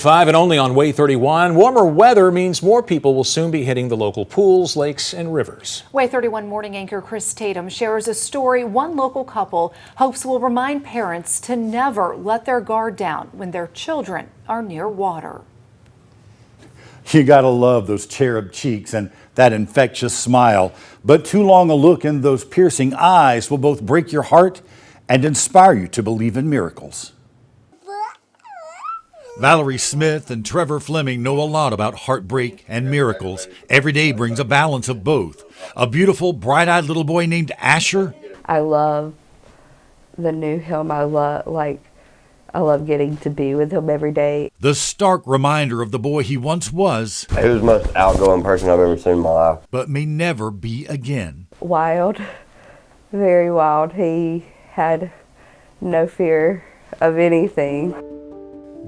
5 and only on Way 31. Warmer weather means more people will soon be hitting the local pools, lakes, and rivers. Way 31 morning anchor Chris Tatum shares a story one local couple hopes will remind parents to never let their guard down when their children are near water. You gotta love those cherub cheeks and that infectious smile. But too long a look in those piercing eyes will both break your heart and inspire you to believe in miracles. Valerie Smith and Trevor Fleming know a lot about heartbreak and miracles. Every day brings a balance of both. A beautiful, bright-eyed little boy named Asher. I love the new him. I love getting to be with him every day. The stark reminder of the boy he once was. He was the most outgoing person I've ever seen in my life. But may never be again. Wild, very wild. He had no fear of anything.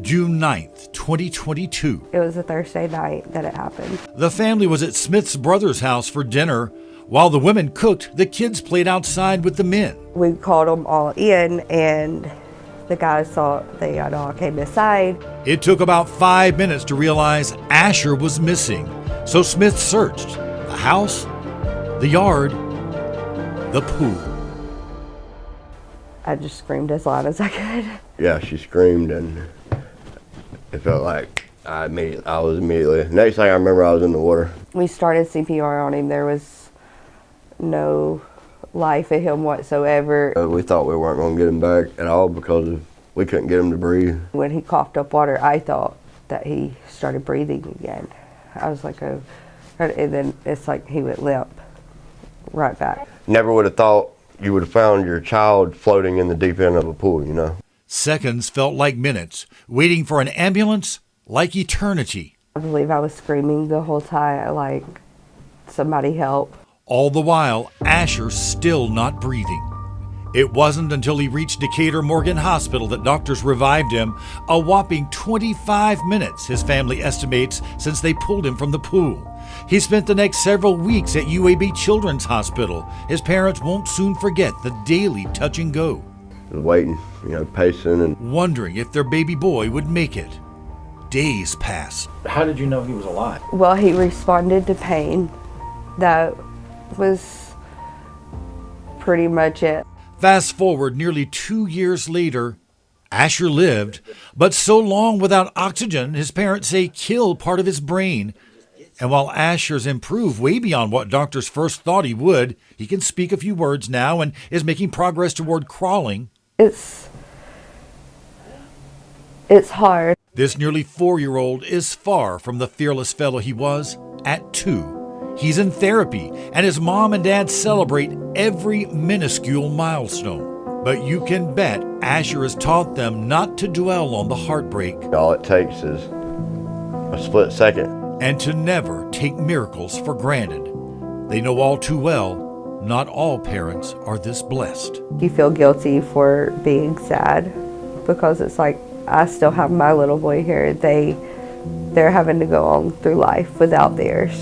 June 9th, 2022. It was a Thursday night that it happened. The family was at Smith's brother's house for dinner. While the women cooked, the kids played outside with the men. We called them all in, and the guys thought they had all came inside. It took about 5 minutes to realize Asher was missing. So Smith searched the house, the yard, the pool. I just screamed as loud as I could. Yeah, she screamed and it felt like I was immediately. Next thing I remember, I was in the water. We started CPR on him. There was no life in him whatsoever. We thought we weren't going to get him back at all because we couldn't get him to breathe. When he coughed up water, I thought that he started breathing again. I was like, oh, and then it's like he went limp right back. Never would have thought you would have found your child floating in the deep end of a pool, you know. Seconds felt like minutes. Waiting for an ambulance like eternity. I believe I was screaming the whole time, like, somebody help. All the while, Asher still not breathing. It wasn't until he reached Decatur Morgan Hospital that doctors revived him. A whopping 25 minutes, his family estimates, since they pulled him from the pool. He spent the next several weeks at UAB Children's Hospital. His parents won't soon forget the daily touch and go. Waiting, pacing and wondering if their baby boy would make it. Days passed. How did you know he was alive? Well, he responded to pain. That was pretty much it. Fast forward nearly 2 years later, Asher lived, but so long without oxygen, his parents say killed part of his brain. And while Asher's improved way beyond what doctors first thought he would, he can speak a few words now and is making progress toward crawling. It's hard. This nearly 4-year-old is far from the fearless fellow he was at 2. He's in therapy, and his mom and dad celebrate every minuscule milestone. But you can bet Asher has taught them not to dwell on the heartbreak. All it takes is a split second. And to never take miracles for granted. They know all too well, not all parents are this blessed. You feel guilty for being sad because it's like, I still have my little boy here. They're having to go on through life without theirs.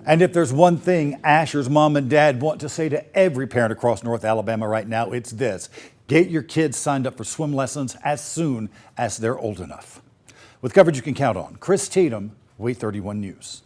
And if there's one thing Asher's mom and dad want to say to every parent across North Alabama right now, it's this: get your kids signed up for swim lessons as soon as they're old enough. With coverage you can count on, Chris Tatum, Way 31 News.